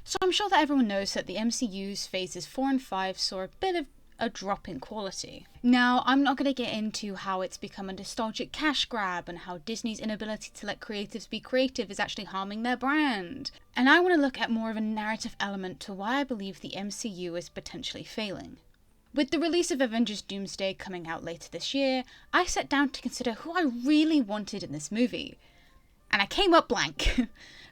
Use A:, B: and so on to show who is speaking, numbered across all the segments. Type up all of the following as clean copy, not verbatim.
A: So I'm sure that everyone knows that the MCU's phases 4 and 5 saw a bit of a drop in quality. Now, I'm not going to get into how it's become a nostalgic cash grab and how Disney's inability to let creatives be creative is actually harming their brand. And I want to look at more of a narrative element to why I believe the MCU is potentially failing. With the release of Avengers Doomsday coming out later this year, I sat down to consider who I really wanted in this movie. And I came up blank.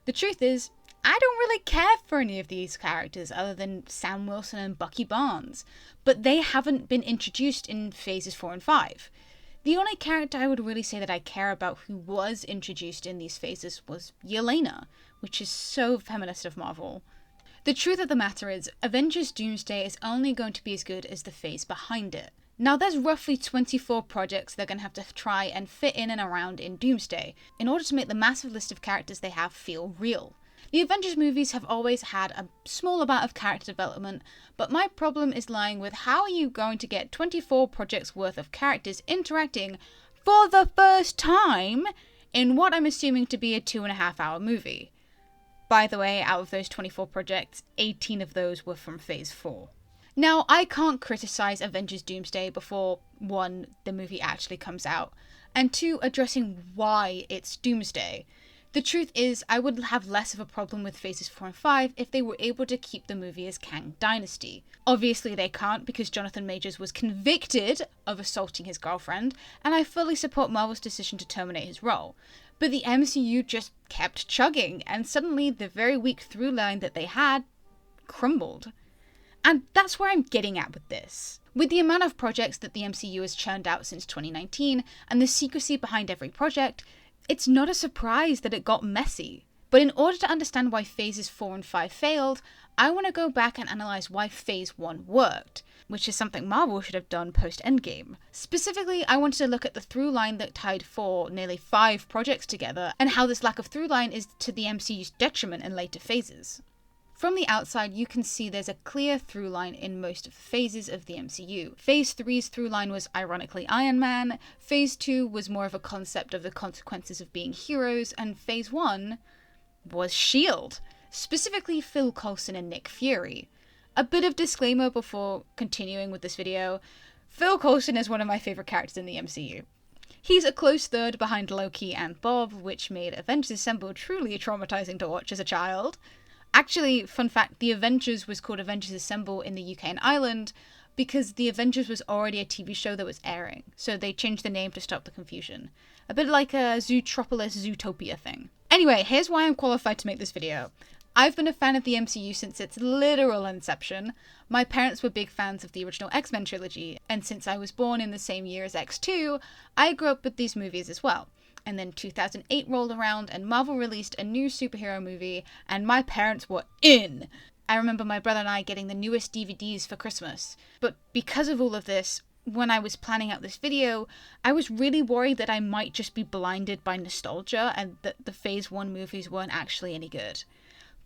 A: The truth is, I don't really care for any of these characters other than Sam Wilson and Bucky Barnes, but they haven't been introduced in phases 4 and 5. The only character I would really say that I care about who was introduced in these phases was Yelena, which is so feminist of Marvel. The truth of the matter is, Avengers Doomsday is only going to be as good as the phase behind it. Now, there's roughly 24 projects they're going to have to try and fit in and around in Doomsday in order to make the massive list of characters they have feel real. The Avengers movies have always had a small amount of character development, but my problem is lying with how are you going to get 24 projects worth of characters interacting for the first time in what I'm assuming to be a 2.5-hour movie. By the way, out of those 24 projects, 18 of those were from Phase 4. Now, I can't criticize Avengers Doomsday before, 1, the movie actually comes out, and 2, addressing why it's Doomsday. The truth is, I would have less of a problem with phases 4 and 5 if they were able to keep the movie as Kang Dynasty. Obviously they can't because Jonathan Majors was convicted of assaulting his girlfriend, and I fully support Marvel's decision to terminate his role. But the MCU just kept chugging, and suddenly the very weak through line that they had crumbled. And that's where I'm getting at with this. With the amount of projects that the MCU has churned out since 2019, and the secrecy behind every project, it's not a surprise that it got messy. But in order to understand why phases 4 and 5 failed, I want to go back and analyse why phase 1 worked, which is something Marvel should have done post-Endgame. Specifically, I wanted to look at the through line that tied nearly 5 projects together, and how this lack of through line is to the MCU's detriment in later phases. From the outside, you can see there's a clear through line in most of the phases of the MCU. Phase 3's through line was ironically Iron Man, Phase 2 was more of a concept of the consequences of being heroes, and Phase 1 was S.H.I.E.L.D., specifically Phil Coulson and Nick Fury. A bit of disclaimer before continuing with this video, Phil Coulson is one of my favourite characters in the MCU. He's a close third behind Loki and Bob, which made Avengers Assemble truly traumatizing to watch as a child. Actually, fun fact, the Avengers was called Avengers Assemble in the UK and Ireland because the Avengers was already a TV show that was airing, so they changed the name to stop the confusion. A bit like a Zootropolis Zootopia thing. Anyway, here's why I'm qualified to make this video. I've been a fan of the MCU since its literal inception. My parents were big fans of the original X-Men trilogy, and since I was born in the same year as X2, I grew up with these movies as well. And then 2008 rolled around and Marvel released a new superhero movie and my parents were in. I remember my brother and I getting the newest DVDs for Christmas. But because of all of this, when I was planning out this video, I was really worried that I might just be blinded by nostalgia and that the Phase 1 movies weren't actually any good.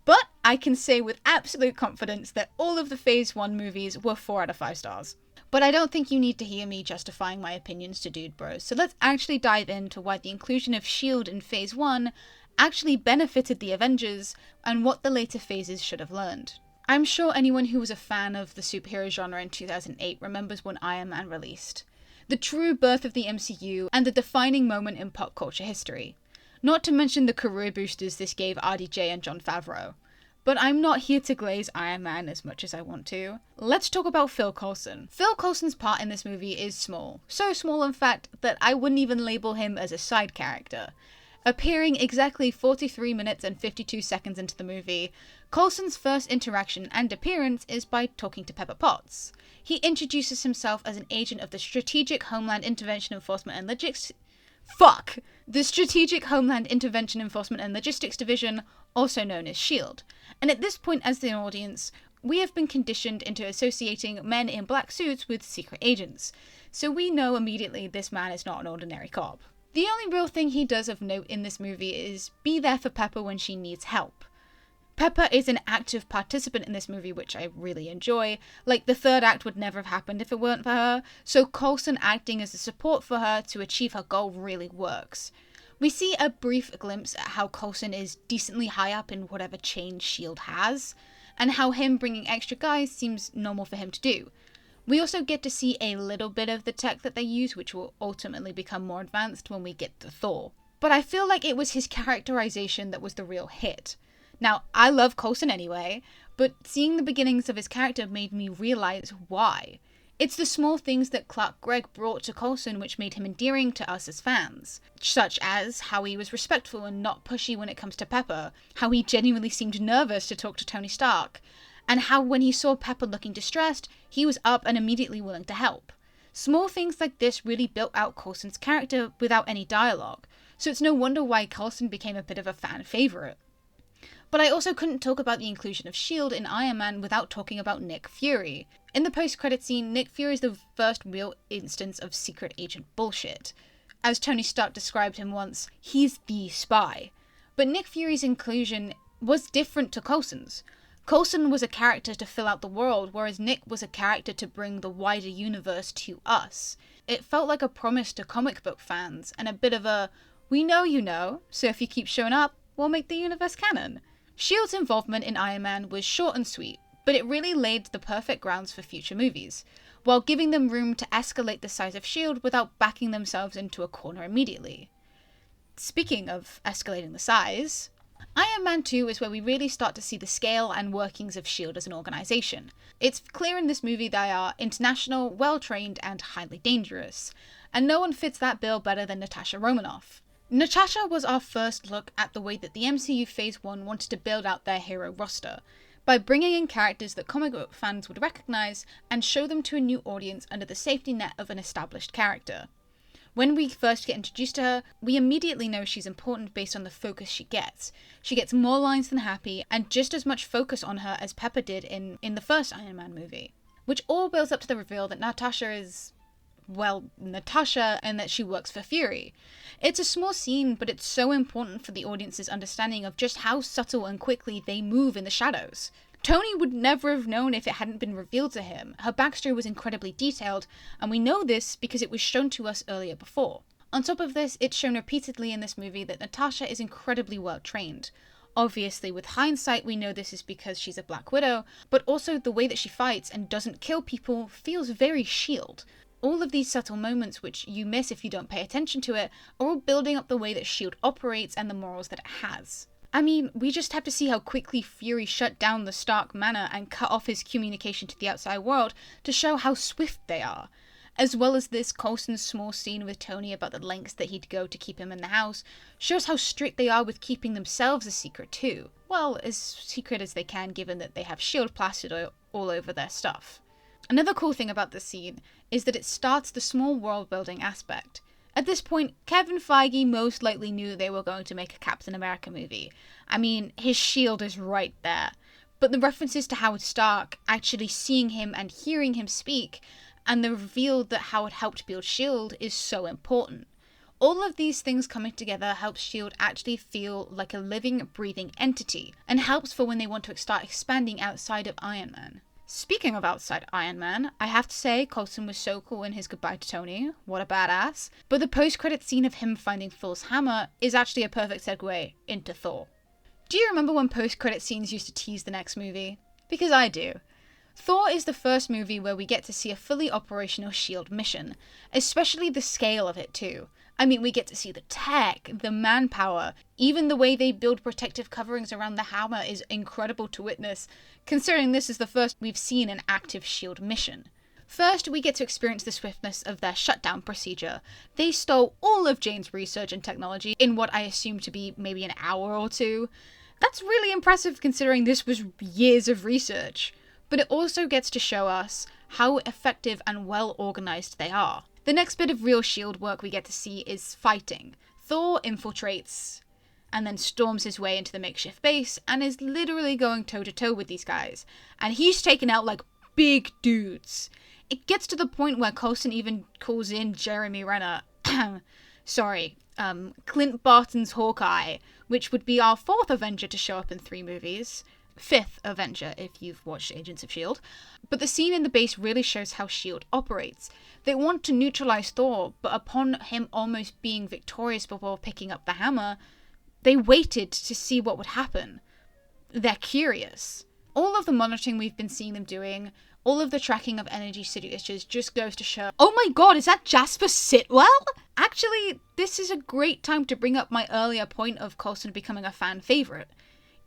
A: But I can say with absolute confidence that all of the Phase 1 movies were 4 out of 5 stars. But I don't think you need to hear me justifying my opinions to dude bros, so let's actually dive into why the inclusion of S.H.I.E.L.D. in Phase 1 actually benefited the Avengers, and what the later phases should have learned. I'm sure anyone who was a fan of the superhero genre in 2008 remembers when Iron Man released. The true birth of the MCU, and the defining moment in pop culture history. Not to mention the career boosters this gave RDJ and Jon Favreau. But I'm not here to glaze Iron Man as much as I want to. Let's talk about Phil Coulson. Phil Coulson's part in this movie is small. So small, in fact, that I wouldn't even label him as a side character. Appearing exactly 43 minutes and 52 seconds into the movie, Coulson's first interaction and appearance is by talking to Pepper Potts. He introduces himself as an agent of the Strategic Homeland Intervention Enforcement and The Strategic Homeland Intervention Enforcement and Logistics Division, also known as S.H.I.E.L.D. And at this point as the audience, we have been conditioned into associating men in black suits with secret agents, so we know immediately this man is not an ordinary cop. The only real thing he does of note in this movie is be there for Pepper when she needs help. Pepper is an active participant in this movie, which I really enjoy. Like, the third act would never have happened if it weren't for her, so Coulson acting as a support for her to achieve her goal really works. We see a brief glimpse at how Coulson is decently high up in whatever chain S.H.I.E.L.D. has, and how him bringing extra guys seems normal for him to do. We also get to see a little bit of the tech that they use, which will ultimately become more advanced when we get to Thor. But I feel like it was his characterization that was the real hit. Now, I love Coulson anyway, but seeing the beginnings of his character made me realize why. It's the small things that Clark Gregg brought to Coulson which made him endearing to us as fans, such as how he was respectful and not pushy when it comes to Pepper, how he genuinely seemed nervous to talk to Tony Stark, and how when he saw Pepper looking distressed, he was up and immediately willing to help. Small things like this really built out Coulson's character without any dialogue, so it's no wonder why Coulson became a bit of a fan favourite. But I also couldn't talk about the inclusion of S.H.I.E.L.D. in Iron Man without talking about Nick Fury. In the post-credit scene, Nick Fury is the first real instance of secret agent bullshit. As Tony Stark described him once, he's the spy. But Nick Fury's inclusion was different to Coulson's. Coulson was a character to fill out the world, whereas Nick was a character to bring the wider universe to us. It felt like a promise to comic book fans, and a bit of a, we know you know, so if you keep showing up, we'll make the universe canon. S.H.I.E.L.D's involvement in Iron Man was short and sweet, but it really laid the perfect grounds for future movies, while giving them room to escalate the size of S.H.I.E.L.D. without backing themselves into a corner immediately. Speaking of escalating the size, Iron Man 2 is where we really start to see the scale and workings of S.H.I.E.L.D. as an organisation. It's clear in this movie they are international, well-trained, and highly dangerous, and no one fits that bill better than Natasha Romanoff. Natasha was our first look at the way that the MCU Phase 1 wanted to build out their hero roster, by bringing in characters that comic book fans would recognise and show them to a new audience under the safety net of an established character. When we first get introduced to her, we immediately know she's important based on the focus she gets. She gets more lines than Happy, and just as much focus on her as Pepper did in the first Iron Man movie. Which all builds up to the reveal that Natasha is, well, Natasha, and that she works for Fury. It's a small scene, but it's so important for the audience's understanding of just how subtle and quickly they move in the shadows. Tony would never have known if it hadn't been revealed to him. Her backstory was incredibly detailed, and we know this because it was shown to us earlier before. On top of this, it's shown repeatedly in this movie that Natasha is incredibly well trained. Obviously, with hindsight, we know this is because she's a Black Widow, but also the way that she fights and doesn't kill people feels very S.H.I.E.L.D. All of these subtle moments, which you miss if you don't pay attention to it, are all building up the way that S.H.I.E.L.D. operates and the morals that it has. I mean, we just have to see how quickly Fury shut down the Stark Manor and cut off his communication to the outside world to show how swift they are. As well as this Coulson's small scene with Tony about the lengths that he'd go to keep him in the house, shows how strict they are with keeping themselves a secret too. Well, as secret as they can given that they have S.H.I.E.L.D. plastered all over their stuff. Another cool thing about this scene is that it starts the small world-building aspect. At this point, Kevin Feige most likely knew they were going to make a Captain America movie. I mean, his shield is right there. But the references to Howard Stark, actually seeing him and hearing him speak, and the reveal that Howard helped build S.H.I.E.L.D. is so important. All of these things coming together helps S.H.I.E.L.D. actually feel like a living, breathing entity, and helps for when they want to start expanding outside of Iron Man. Speaking of outside Iron Man, I have to say Coulson was so cool in his goodbye to Tony. What a badass. But the post-credit scene of him finding Thor's hammer is actually a perfect segue into Thor. Do you remember when post-credit scenes used to tease the next movie? Because I do. Thor is the first movie where we get to see a fully operational S.H.I.E.L.D. mission, especially the scale of it too. I mean, we get to see the tech, the manpower, even the way they build protective coverings around the hammer is incredible to witness, considering this is the first we've seen an active S.H.I.E.L.D. mission. First, we get to experience the swiftness of their shutdown procedure. They stole all of Jane's research and technology in what I assume to be maybe an hour or two. That's really impressive considering this was years of research. But it also gets to show us how effective and well organized they are. The next bit of real S.H.I.E.L.D. work we get to see is fighting. Thor infiltrates and then storms his way into the makeshift base and is literally going toe-to-toe with these guys. And he's taken out like big dudes. It gets to the point where Coulson even calls in Jeremy Renner, Clint Barton's Hawkeye, which would be our 4th Avenger to show up in 3 movies. 5th Avenger if you've watched Agents of S.H.I.E.L.D. But the scene in the base really shows how S.H.I.E.L.D. operates. They want to neutralize Thor, but upon him almost being victorious before picking up the hammer, they waited to see what would happen. They're curious. All of the monitoring we've been seeing them doing, all of the tracking of energy signatures just goes to show, oh my god, is that Jasper Sitwell? Actually, this is a great time to bring up my earlier point of Coulson becoming a fan favourite.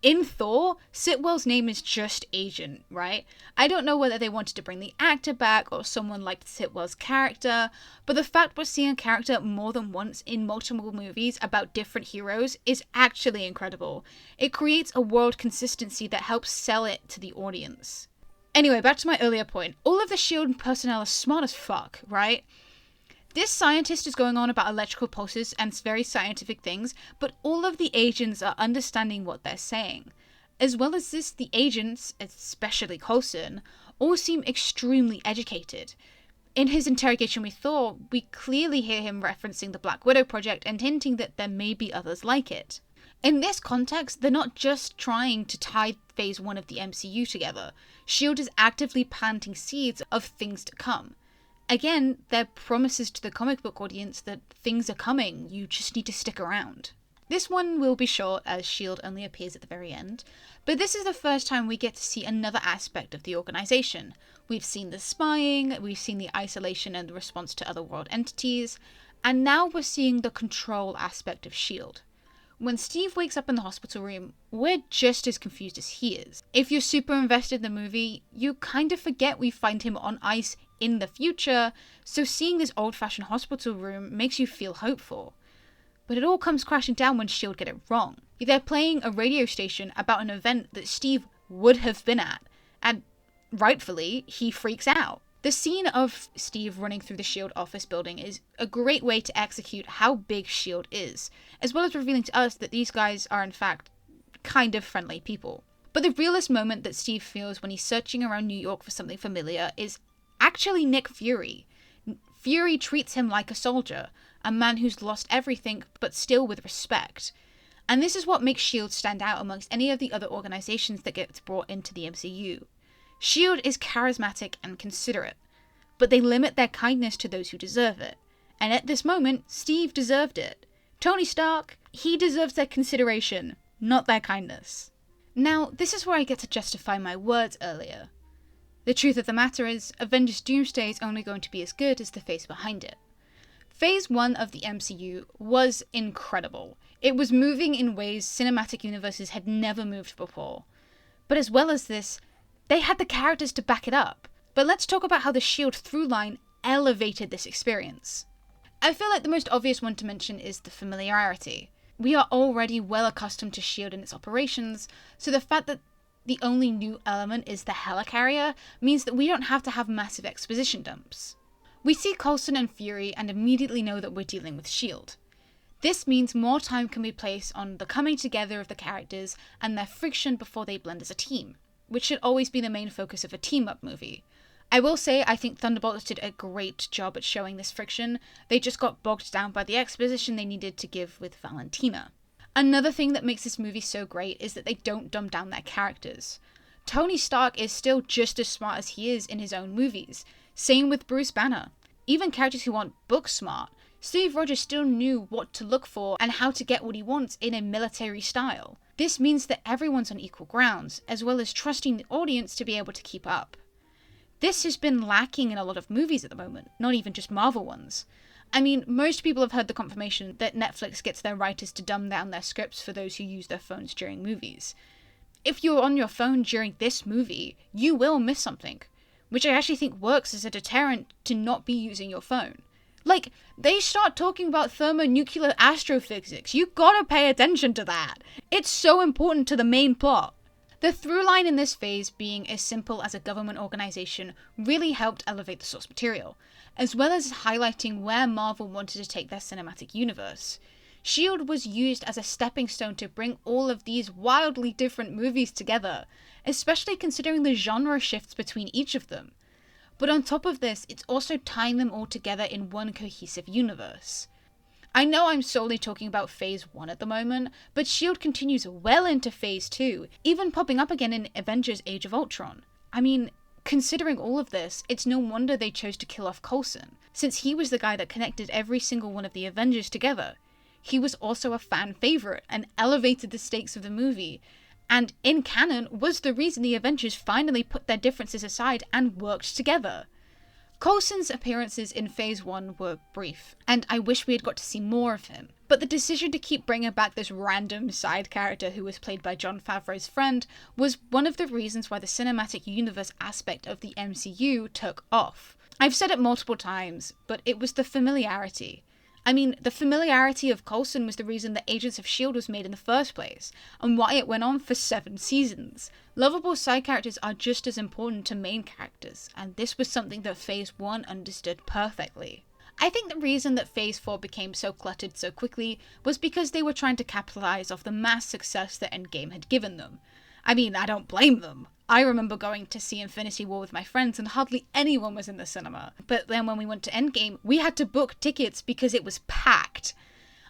A: In Thor, Sitwell's name is just Agent, right? I don't know whether they wanted to bring the actor back or someone liked Sitwell's character, but the fact we're seeing a character more than once in multiple movies about different heroes is actually incredible. It creates a world consistency that helps sell it to the audience. Anyway, back to my earlier point. All of the S.H.I.E.L.D. personnel are smart as fuck, right? This scientist is going on about electrical pulses and very scientific things, but all of the agents are understanding what they're saying. As well as this, the agents, especially Coulson, all seem extremely educated. In his interrogation with Thor, we clearly hear him referencing the Black Widow project and hinting that there may be others like it. In this context, they're not just trying to tie Phase 1 of the MCU together. S.H.I.E.L.D. is actively planting seeds of things to come. Again, they're promises to the comic book audience that things are coming, you just need to stick around. This one will be short, as S.H.I.E.L.D. only appears at the very end, but this is the first time we get to see another aspect of the organisation. We've seen the spying, we've seen the isolation and the response to other world entities, and now we're seeing the control aspect of S.H.I.E.L.D. When Steve wakes up in the hospital room, we're just as confused as he is. If you're super invested in the movie, you kind of forget we find him on ice in the future, so seeing this old-fashioned hospital room makes you feel hopeful. But it all comes crashing down when S.H.I.E.L.D. get it wrong. They're playing a radio station about an event that Steve would have been at, and rightfully, he freaks out. The scene of Steve running through the S.H.I.E.L.D. office building is a great way to execute how big S.H.I.E.L.D. is, as well as revealing to us that these guys are in fact kind of friendly people. But the realest moment that Steve feels when he's searching around New York for something familiar is actually Nick Fury. Fury treats him like a soldier, a man who's lost everything but still with respect. And this is what makes S.H.I.E.L.D. stand out amongst any of the other organizations that gets brought into the MCU. S.H.I.E.L.D. is charismatic and considerate, but they limit their kindness to those who deserve it. And at this moment, Steve deserved it. Tony Stark, he deserves their consideration, not their kindness. Now, this is where I get to justify my words earlier. The truth of the matter is, Avengers Doomsday is only going to be as good as the face behind it. Phase 1 of the MCU was incredible. It was moving in ways cinematic universes had never moved before. But as well as this, they had the characters to back it up. But let's talk about how the S.H.I.E.L.D. through line elevated this experience. I feel like the most obvious one to mention is the familiarity. We are already well accustomed to S.H.I.E.L.D. and its operations, so the fact that the only new element is the helicarrier means that we don't have to have massive exposition dumps. We see Coulson and Fury and immediately know that we're dealing with S.H.I.E.L.D. This means more time can be placed on the coming together of the characters and their friction before they blend as a team, which should always be the main focus of a team-up movie. I will say I think Thunderbolts did a great job at showing this friction. They just got bogged down by the exposition they needed to give with Valentina. Another thing that makes this movie so great is that they don't dumb down their characters. Tony Stark is still just as smart as he is in his own movies. Same with Bruce Banner. Even characters who aren't book smart, Steve Rogers still knew what to look for and how to get what he wants in a military style. This means that everyone's on equal grounds, as well as trusting the audience to be able to keep up. This has been lacking in a lot of movies at the moment, not even just Marvel ones. I mean, most people have heard the confirmation that Netflix gets their writers to dumb down their scripts for those who use their phones during movies. If you're on your phone during this movie, you will miss something, which I actually think works as a deterrent to not be using your phone. Like, they start talking about thermonuclear astrophysics. You gotta pay attention to that. It's so important to the main plot. The through line in this phase being as simple as a government organization really helped elevate the source material, as well as highlighting where Marvel wanted to take their cinematic universe. S.H.I.E.L.D. was used as a stepping stone to bring all of these wildly different movies together, especially considering the genre shifts between each of them. But on top of this, it's also tying them all together in one cohesive universe. I know I'm solely talking about Phase 1 at the moment, but S.H.I.E.L.D. continues well into Phase 2, even popping up again in Avengers Age of Ultron. I mean, considering all of this, it's no wonder they chose to kill off Coulson, since he was the guy that connected every single one of the Avengers together. He was also a fan favourite and elevated the stakes of the movie, and in canon was the reason the Avengers finally put their differences aside and worked together. Coulson's appearances in Phase 1 were brief, and I wish we had got to see more of him. But the decision to keep bringing back this random side character who was played by Jon Favreau's friend was one of the reasons why the cinematic universe aspect of the MCU took off. I've said it multiple times, but it was the familiarity. I mean, the familiarity of Coulson was the reason that Agents of S.H.I.E.L.D. was made in the first place, and why it went on for 7 seasons. Lovable side characters are just as important to main characters, and this was something that Phase 1 understood perfectly. I think the reason that Phase 4 became so cluttered so quickly was because they were trying to capitalize off the mass success that Endgame had given them. I mean, I don't blame them. I remember going to see Infinity War with my friends and hardly anyone was in the cinema. But then when we went to Endgame, we had to book tickets because it was packed.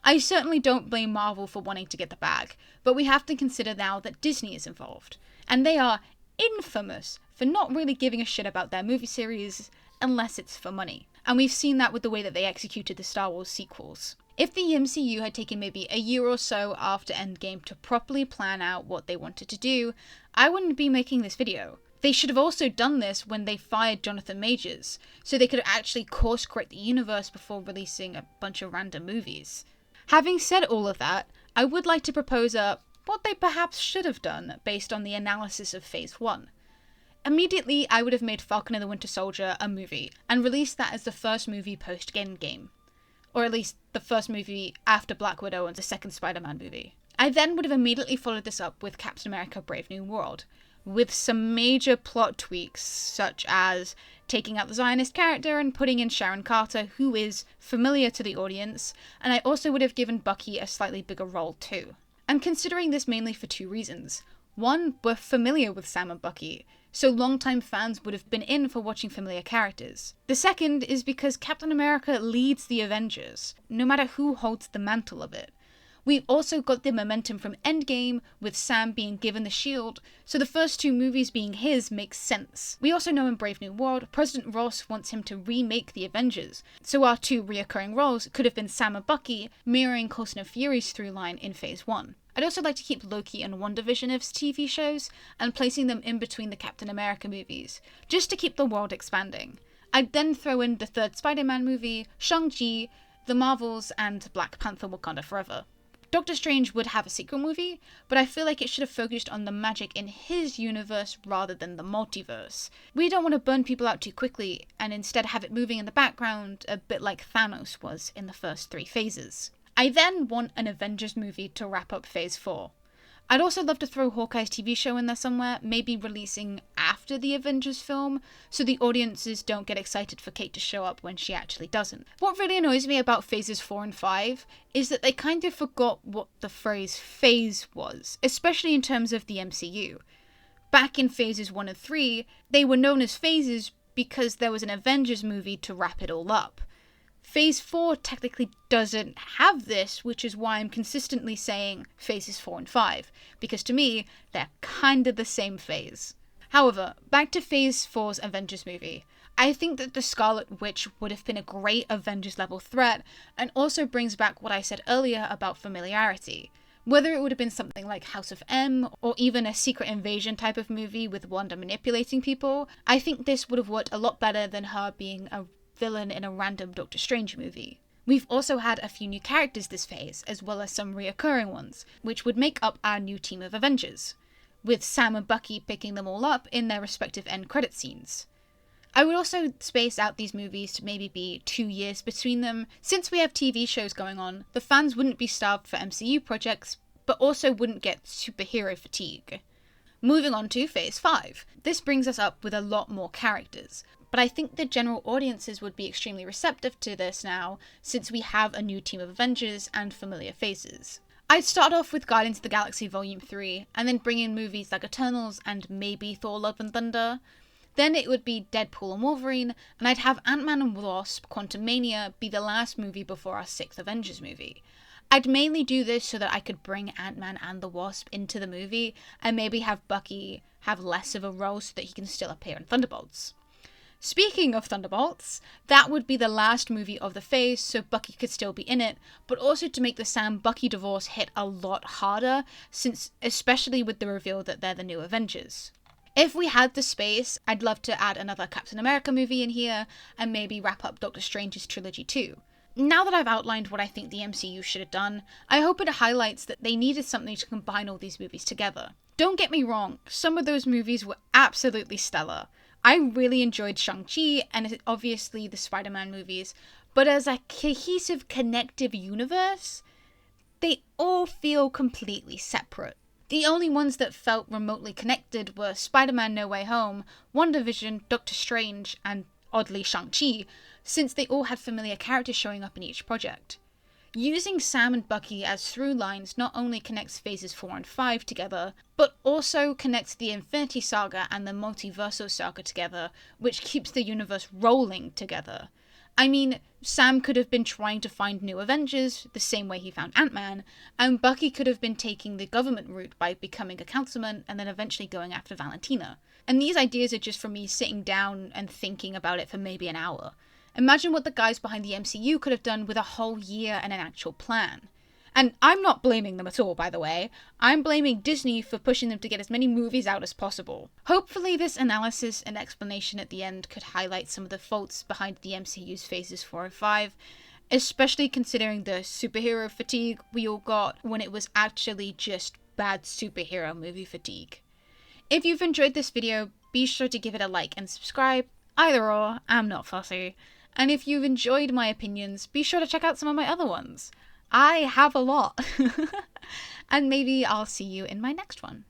A: I certainly don't blame Marvel for wanting to get the bag, but we have to consider now that Disney is involved. And they are infamous for not really giving a shit about their movie series unless it's for money. And we've seen that with the way that they executed the Star Wars sequels. If the MCU had taken maybe a year or so after Endgame to properly plan out what they wanted to do, I wouldn't be making this video. They should have also done this when they fired Jonathan Majors, so they could actually course correct the universe before releasing a bunch of random movies. Having said all of that, I would like to propose what they perhaps should have done based on the analysis of Phase 1. Immediately, I would have made Falcon and the Winter Soldier a movie, and released that as the first movie post-Endgame. Or at least the first movie after Black Widow and the second Spider-Man movie. I then would have immediately followed this up with Captain America Brave New World, with some major plot tweaks, such as taking out the Zionist character and putting in Sharon Carter, who is familiar to the audience, and I also would have given Bucky a slightly bigger role too. I'm considering this mainly for 2 reasons. One, we're familiar with Sam and Bucky, so longtime fans would have been in for watching familiar characters. The second is because Captain America leads the Avengers, no matter who holds the mantle of it. We've also got the momentum from Endgame, with Sam being given the shield, so the first 2 movies being his makes sense. We also know in Brave New World, President Ross wants him to remake the Avengers, so our 2 reoccurring roles could have been Sam and Bucky, mirroring Coulson and Fury's through line in Phase 1. I'd also like to keep Loki and WandaVision as TV shows, and placing them in between the Captain America movies, just to keep the world expanding. I'd then throw in the 3rd Spider-Man movie, Shang-Chi, The Marvels, and Black Panther Wakanda Forever. Doctor Strange would have a sequel movie, but I feel like it should have focused on the magic in his universe rather than the multiverse. We don't want to burn people out too quickly, and instead have it moving in the background, a bit like Thanos was in the first 3 phases. I then want an Avengers movie to wrap up Phase 4. I'd also love to throw Hawkeye's TV show in there somewhere, maybe releasing after the Avengers film, so the audiences don't get excited for Kate to show up when she actually doesn't. What really annoys me about Phases 4 and 5 is that they kind of forgot what the phrase phase was, especially in terms of the MCU. Back in Phases 1 and 3, they were known as phases because there was an Avengers movie to wrap it all up. Phase 4 technically doesn't have this, which is why I'm consistently saying Phases 4 and 5, because to me, they're kind of the same phase. However, back to Phase 4's Avengers movie. I think that the Scarlet Witch would have been a great Avengers-level threat, and also brings back what I said earlier about familiarity. Whether it would have been something like House of M, or even a secret invasion type of movie with Wanda manipulating people, I think this would have worked a lot better than her being a villain in a random Doctor Strange movie. We've also had a few new characters this phase, as well as some reoccurring ones, which would make up our new team of Avengers, with Sam and Bucky picking them all up in their respective end credit scenes. I would also space out these movies to maybe be 2 years between them. Since we have TV shows going on, the fans wouldn't be starved for MCU projects, but also wouldn't get superhero fatigue. Moving on to Phase 5. This brings us up with a lot more characters, but I think the general audiences would be extremely receptive to this now, since we have a new team of Avengers and familiar faces. I'd start off with Guardians of the Galaxy Volume 3, and then bring in movies like Eternals and maybe Thor Love and Thunder. Then it would be Deadpool and Wolverine, and I'd have Ant-Man and Wasp Quantumania be the last movie before our 6th Avengers movie. I'd mainly do this so that I could bring Ant-Man and the Wasp into the movie, and maybe have Bucky have less of a role so that he can still appear in Thunderbolts. Speaking of Thunderbolts, that would be the last movie of the phase, so Bucky could still be in it, but also to make the Sam-Bucky divorce hit a lot harder, since especially with the reveal that they're the new Avengers. If we had the space, I'd love to add another Captain America movie in here, and maybe wrap up Doctor Strange's trilogy too. Now that I've outlined what I think the MCU should have done, I hope it highlights that they needed something to combine all these movies together. Don't get me wrong, some of those movies were absolutely stellar. I really enjoyed Shang-Chi and obviously the Spider-Man movies, but as a cohesive, connective universe, they all feel completely separate. The only ones that felt remotely connected were Spider-Man No Way Home, WandaVision, Doctor Strange, and oddly Shang-Chi, since they all had familiar characters showing up in each project. Using Sam and Bucky as through lines not only connects phases 4 and 5 together, but also connects the Infinity Saga and the Multiverso Saga together, which keeps the universe rolling together. I mean, Sam could have been trying to find new Avengers, the same way he found Ant-Man, and Bucky could have been taking the government route by becoming a councilman and then eventually going after Valentina. And these ideas are just from me sitting down and thinking about it for maybe an hour. Imagine what the guys behind the MCU could have done with a whole year and an actual plan. And I'm not blaming them at all, by the way. I'm blaming Disney for pushing them to get as many movies out as possible. Hopefully this analysis and explanation at the end could highlight some of the faults behind the MCU's phases 4 and 5, especially considering the superhero fatigue we all got when it was actually just bad superhero movie fatigue. If you've enjoyed this video, be sure to give it a like and subscribe. Either or, I'm not fussy. And if you've enjoyed my opinions, be sure to check out some of my other ones. I have a lot. And maybe I'll see you in my next one.